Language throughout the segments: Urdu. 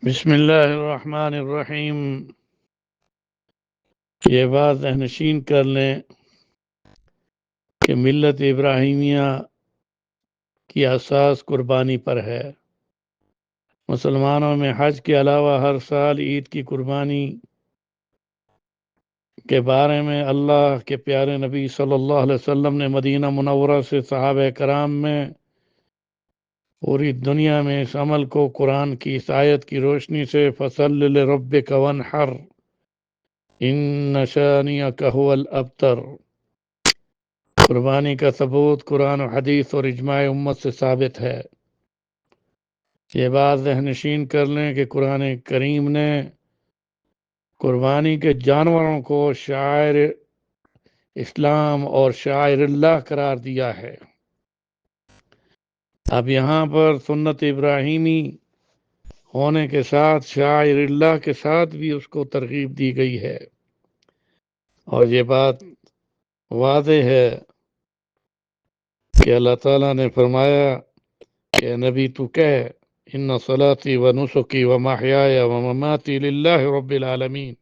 بسم اللہ الرحمن الرحیم۔ یہ بات ذہنشین کر لیں کہ ملت ابراہیمیہ کی اساس قربانی پر ہے۔ مسلمانوں میں حج کے علاوہ ہر سال عید کی قربانی کے بارے میں اللہ کے پیارے نبی صلی اللہ علیہ وسلم نے مدینہ منورہ سے صحابہ کرام میں پوری دنیا میں اس عمل کو قرآن کی اس آیت کی روشنی سے فصل لربک وانحر ان شانئک ھو الابتر، قربانی کا ثبوت قرآن و حدیث اور اجماع امت سے ثابت ہے۔ یہ بات ذہنشین کر لیں کہ قرآن کریم نے قربانی کے جانوروں کو شعائر اسلام اور شعائر اللہ قرار دیا ہے۔ اب یہاں پر سنت ابراہیمی ہونے کے ساتھ شعائر اللہ کے ساتھ بھی اس کو ترغیب دی گئی ہے، اور یہ بات واضح ہے کہ اللہ تعالیٰ نے فرمایا کہ نبی تو کہہ ان صلاتی و نسکی و محیای و مماتی للہ رب العالمین،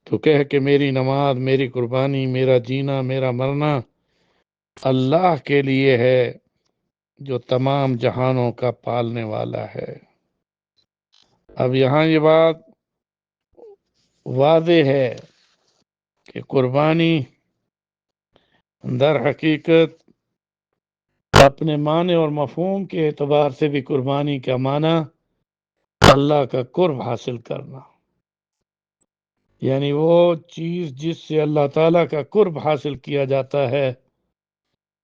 تو کہہ کہ میری نماز، میری قربانی، میرا جینا، میرا مرنا اللہ کے لیے ہے جو تمام جہانوں کا پالنے والا ہے۔ اب یہاں یہ بات واضح ہے کہ قربانی در حقیقت اپنے معنی اور مفہوم کے اعتبار سے بھی قربانی کا معنی اللہ کا قرب حاصل کرنا، یعنی وہ چیز جس سے اللہ تعالیٰ کا قرب حاصل کیا جاتا ہے،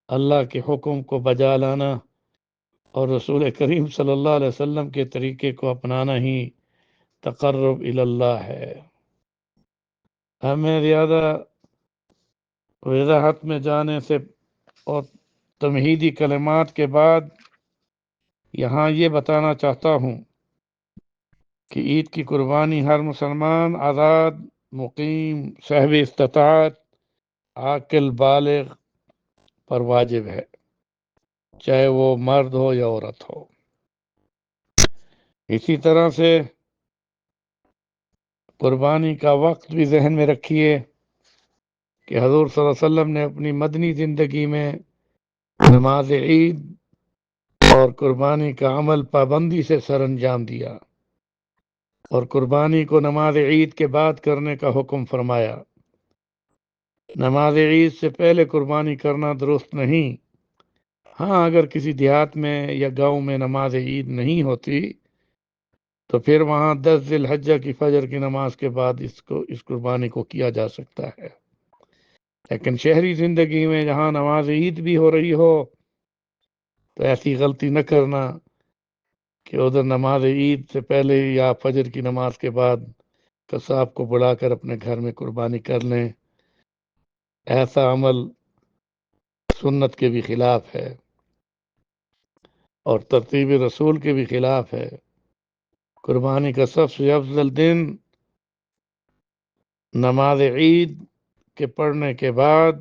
اللہ کے حکم کو بجا لانا اور رسول کریم صلی اللہ علیہ وسلم کے طریقے کو اپنانا ہی تقرب الی اللہ ہے۔ ہمیں زیادہ وضاحت میں جانے سے اور تمہیدی کلمات کے بعد یہاں یہ بتانا چاہتا ہوں کہ عید کی قربانی ہر مسلمان آزاد، مقیم، صاحب استطاعت، عاقل، بالغ پر واجب ہے، چاہے وہ مرد ہو یا عورت ہو۔ اسی طرح سے قربانی کا وقت بھی ذہن میں رکھیے کہ حضور صلی اللہ علیہ وسلم نے اپنی مدنی زندگی میں نماز عید اور قربانی کا عمل پابندی سے سر انجام دیا، اور قربانی کو نماز عید کے بعد کرنے کا حکم فرمایا۔ نماز عید سے پہلے قربانی کرنا درست نہیں۔ ہاں، اگر کسی دیہات میں یا گاؤں میں نماز عید نہیں ہوتی تو پھر وہاں 10 ذی الحجہ کی فجر کی نماز کے بعد اس قربانی کو کیا جا سکتا ہے، لیکن شہری زندگی میں جہاں نماز عید بھی ہو رہی ہو تو ایسی غلطی نہ کرنا کہ ادھر نماز عید سے پہلے یا فجر کی نماز کے بعد قصاب کو بلا کر اپنے گھر میں قربانی کر لیں۔ ایسا عمل سنت کے بھی خلاف ہے اور ترتیب رسول کے بھی خلاف ہے۔ قربانی کا سب سے افضل دن نماز عید کے پڑھنے کے بعد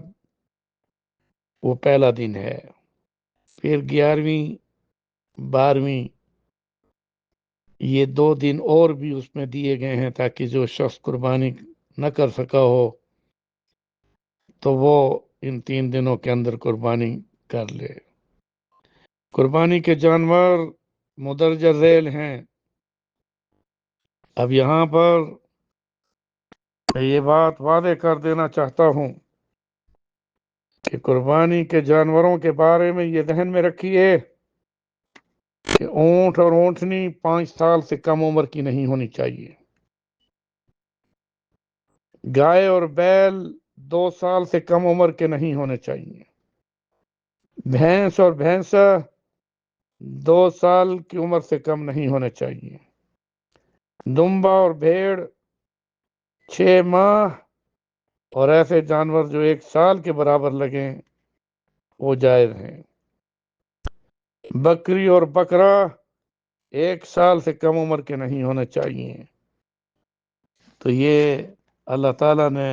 وہ پہلا دن ہے، پھر 11ویں، 12ویں، یہ 2 دن اور بھی اس میں دیے گئے ہیں تاکہ جو شخص قربانی نہ کر سکا ہو تو وہ ان 3 دنوں کے اندر قربانی کر لے۔ قربانی کے جانور مدرجہ ذیل ہیں۔ اب یہاں پر یہ بات واضح کر دینا چاہتا ہوں کہ قربانی کے جانوروں کے بارے میں یہ ذہن میں رکھیے کہ اونٹ اور اونٹنی 5 سال سے کم عمر کی نہیں ہونی چاہیے۔ گائے اور بیل 2 سال سے کم عمر کے نہیں ہونے چاہیے۔ بھینس اور بھینسا 2 سال کی عمر سے کم نہیں ہونے چاہیے۔ دمبا اور بھیڑ 6 ماہ اور ایسے جانور جو 1 سال کے برابر لگیں وہ جائز ہیں۔ بکری اور بکرا 1 سال سے کم عمر کے نہیں ہونے چاہیے۔ تو یہ اللہ تعالیٰ نے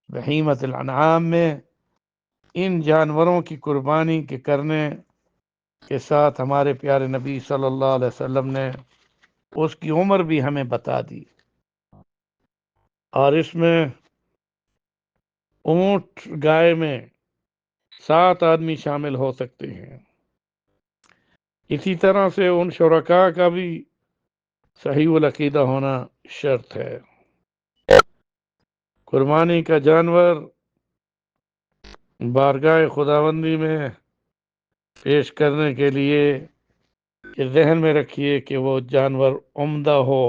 بہیمۃ الانعام میں ان جانوروں کی قربانی کے کرنے کے ساتھ ہمارے پیارے نبی صلی اللہ علیہ وسلم نے اس کی عمر بھی ہمیں بتا دی، اور اس میں اونٹ گائے میں 7 آدمی شامل ہو سکتے ہیں۔ اسی طرح سے ان شرکاء کا بھی صحیح العقیدہ ہونا شرط ہے۔ قربانی کا جانور بارگاہ خداوندی میں پیش کرنے کے لیے یہ ذہن میں رکھیے کہ وہ جانور عمدہ ہو،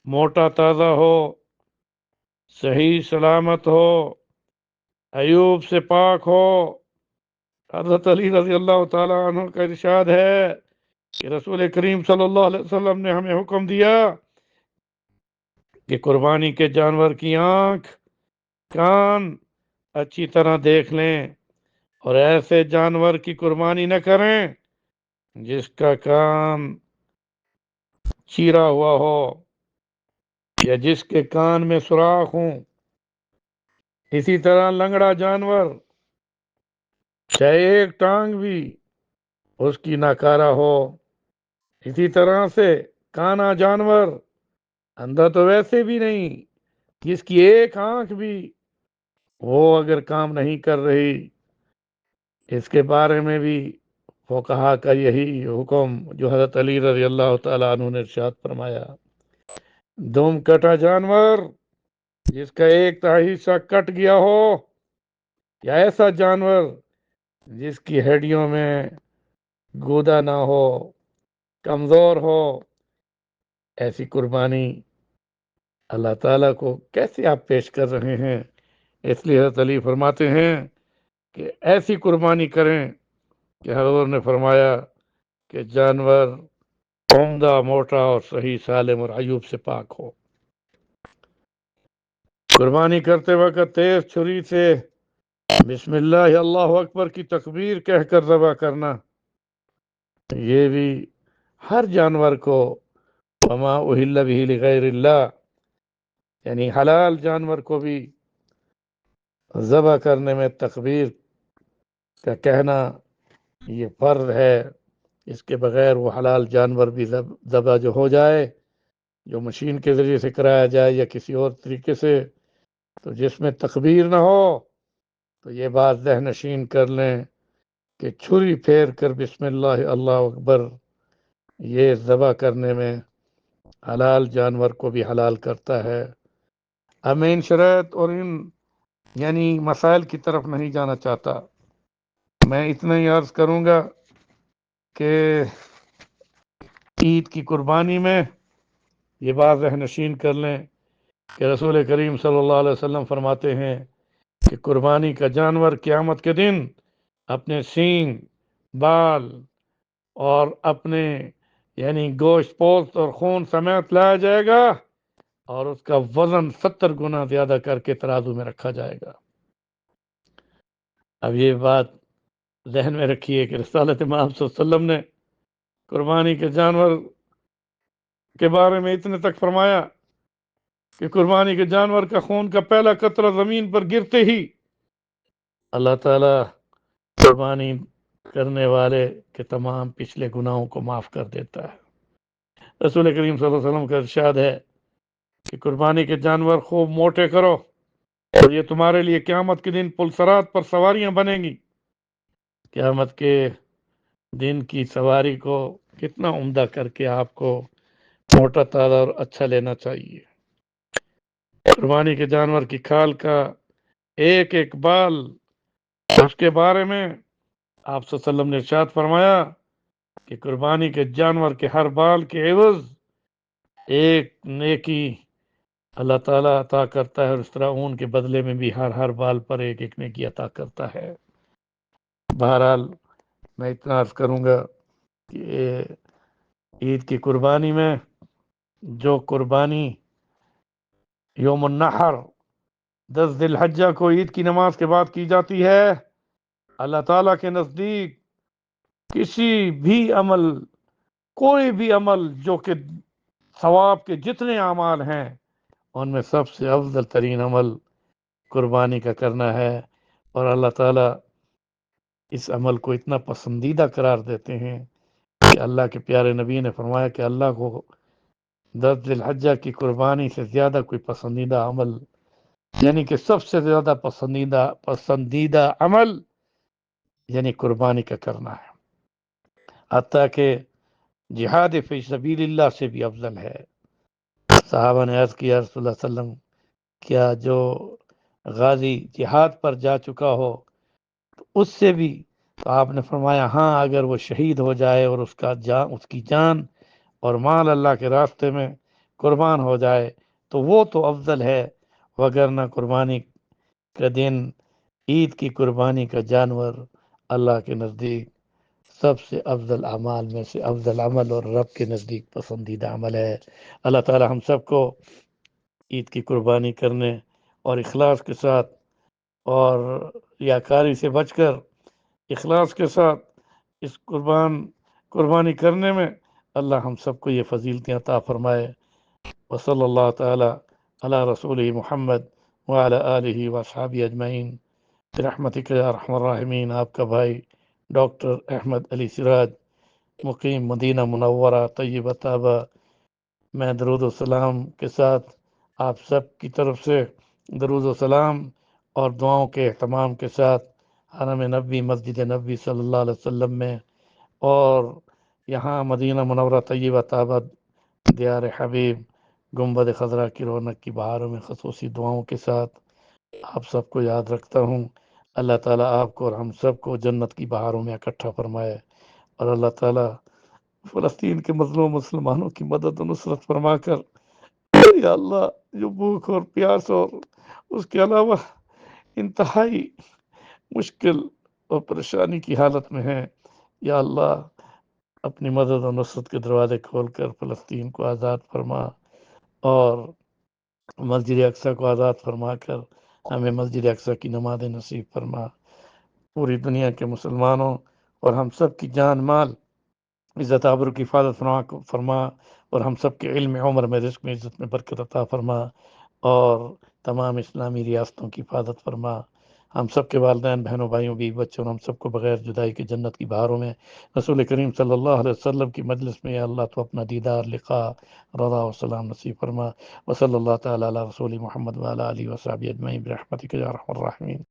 موٹا تازہ ہو، صحیح سلامت ہو، عیوب سے پاک ہو۔ حضرت علی رضی اللہ تعالیٰ عنہ کا ارشاد ہے کہ رسول کریم صلی اللہ علیہ وسلم نے ہمیں حکم دیا کہ قربانی کے جانور کی آنکھ، کان اچھی طرح دیکھ لیں، اور ایسے جانور کی قربانی نہ کریں جس کا کان چیرا ہوا ہو یا جس کے کان میں سوراخ ہوں۔ اسی طرح لنگڑا جانور، چاہے ایک ٹانگ بھی اس کی ناکارہ ہو۔ اسی طرح سے کانا جانور، اندھا تو ویسے بھی نہیں، جس کی ایک آنکھ بھی وہ اگر کام نہیں کر رہی، اس کے بارے میں بھی فقہا کا یہی حکم جو حضرت علی رضی اللہ تعالیٰ عنہ نے ارشاد فرمایا۔ دم کٹا جانور، جس کا ایک حصہ کٹ گیا ہو، یا ایسا جانور جس کی ہڈیوں میں گودا نہ ہو، کمزور ہو، ایسی قربانی اللہ تعالیٰ کو کیسے آپ پیش کر رہے ہیں؟ اس لیے حضرت علی فرماتے ہیں کہ ایسی قربانی کریں کہ حضور نے فرمایا کہ جانور عمدہ، موٹا اور صحیح سالم اور عیوب سے پاک ہو۔ قربانی کرتے وقت تیز چھری سے بسم اللہ اللہ اکبر کی تکبیر کہہ کر ذبح کرنا، یہ بھی ہر جانور کو وما اہل بہ لغیر اللہ، یعنی حلال جانور کو بھی ذبح کرنے میں تکبیر کا کہنا یہ فرض ہے۔ اس کے بغیر وہ حلال جانور بھی ذبح جو ہو جائے، جو مشین کے ذریعے سے کرایا جائے یا کسی اور طریقے سے، تو جس میں تکبیر نہ ہو، تو یہ بات ذہن نشین کر لیں کہ چھری پھیر کر بسم اللہ اللہ اکبر یہ ذبح کرنے میں حلال جانور کو بھی حلال کرتا ہے۔ اب میں ان شرائط اور ان یعنی مسائل کی طرف نہیں جانا چاہتا، میں اتنا ہی عرض کروں گا کہ عید کی قربانی میں یہ بات ذہن نشین کر لیں کہ رسول کریم صلی اللہ علیہ وسلم فرماتے ہیں کہ قربانی کا جانور قیامت کے دن اپنے سینگ، بال اور اپنے یعنی گوشت پوست اور خون سمیت لایا جائے گا، اور اس کا وزن 70 گنا زیادہ کر کے ترازو میں رکھا جائے گا۔ اب یہ بات ذہن میں رکھیے کہ رسالت محمد صلی اللہ علیہ وسلم نے قربانی کے جانور کے بارے میں اتنے تک فرمایا کہ قربانی کے جانور کا خون کا پہلا قطرہ زمین پر گرتے ہی اللہ تعالیٰ قربانی کرنے والے کے تمام پچھلے گناہوں کو معاف کر دیتا ہے۔ رسول کریم صلی اللہ علیہ وسلم کا ارشاد ہے کہ قربانی کے جانور خوب موٹے کرو، اور یہ تمہارے لیے قیامت کے دن پلسرات پر سواریاں بنیں گی۔ قیامت کے دن کی سواری کو کتنا عمدہ کر کے آپ کو موٹا تازہ اور اچھا لینا چاہیے۔ قربانی کے جانور کی کھال کا ایک ایک بال، اس کے بارے میں آپ صلی اللہ علیہ وسلم نے ارشاد فرمایا کہ قربانی کے جانور کے ہر بال کے عوض ایک نیکی اللہ تعالیٰ عطا کرتا ہے، اور اس طرح اون کے بدلے میں بھی ہر بال پر ایک ایک نیکی عطا کرتا ہے۔ بہرحال میں اتنا عرض کروں گا کہ عید کی قربانی میں جو قربانی یوم النحر 10 ذی الحجہ کو عید کی نماز کے بعد کی جاتی ہے، اللہ تعالیٰ کے نزدیک کسی بھی عمل، کوئی بھی عمل جو کہ ثواب کے جتنے اعمال ہیں ان میں سب سے افضل ترین عمل قربانی کا کرنا ہے، اور اللہ تعالیٰ اس عمل کو اتنا پسندیدہ قرار دیتے ہیں کہ اللہ کے پیارے نبی نے فرمایا کہ اللہ کو 10 ذی الحجہ کی قربانی سے زیادہ کوئی پسندیدہ عمل، یعنی کہ سب سے زیادہ پسندیدہ عمل یعنی قربانی کا کرنا ہے، حتیٰ کہ جہاد فی سبیل اللہ سے بھی افضل ہے۔ صحابہ نے عرض کیا رسول اللہ صلی اللہ علیہ وسلم، کیا جو غازی جہاد پر جا چکا ہو تو اس سے بھی؟ تو آپ نے فرمایا ہاں، اگر وہ شہید ہو جائے اور اس کی جان اور مال اللہ کے راستے میں قربان ہو جائے تو وہ تو افضل ہے، وگرنہ قربانی کا دن، عید کی قربانی کا جانور اللہ کے نزدیک سب سے افضل اعمال میں سے افضل عمل اور رب کے نزدیک پسندیدہ عمل ہے۔ اللہ تعالی ہم سب کو عید کی قربانی کرنے اور اخلاص کے ساتھ اور ریاکاری سے بچ کر اخلاص کے ساتھ اس قربانی کرنے میں اللہ ہم سب کو یہ فضیلتیں عطا فرمائے۔ وصلی اللہ تعالی علی رسول محمد وعلی آلہ وصحبہ اجمعین برحمتک یا ارحم الراحمین۔ آپ کا بھائی ڈاکٹر احمد علی سراج، مقیم مدینہ منورہ طیبہ طابہ، میں درود و سلام کے ساتھ آپ سب کی طرف سے درود و سلام اور دعاؤں کے اہتمام کے ساتھ حرم نبوی مسجد نبوی صلی اللہ علیہ وسلم میں اور یہاں مدینہ منورہ طیبہ طابہ دیار حبیب گنبد خضرا کی رونق کی بہاروں میں خصوصی دعاؤں کے ساتھ آپ سب کو یاد رکھتا ہوں۔ اللہ تعالیٰ آپ کو اور ہم سب کو جنت کی بہاروں میں اکٹھا فرمائے، اور اللہ تعالیٰ فلسطین کے مظلوم مسلمانوں کی مدد و نصرت فرما کر، یا اللہ جو بھوک اور پیاس اور اس کے علاوہ انتہائی مشکل اور پریشانی کی حالت میں ہیں، یا اللہ اپنی مدد و نصرت کے دروازے کھول کر فلسطین کو آزاد فرما اور مسجد اقصی کو آزاد فرما کر ہمیں مسجد اقصی کی نماز نصیب فرما۔ پوری دنیا کے مسلمانوں اور ہم سب کی جان مال عزت آبرو کی حفاظت فرما، اور ہم سب کے علم عمر میں رزق میں عزت میں برکت عطا فرما، اور تمام اسلامی ریاستوں کی حفاظت فرما۔ ہم سب کے والدین، بہنوں، بھائیوں، بیوی بچوں اور ہم سب کو بغیر جدائی کے جنت کی بہاروں میں رسول کریم صلی اللہ علیہ وسلم کی مجلس میں، یا اللہ تو اپنا دیدار، لقاء، رضا و سلام نصیب فرما۔ وصلی اللہ تعالی علی رسول محمد وعلی آلہ وصحبہ اجمعین برحمتک یا ارحم الراحمین۔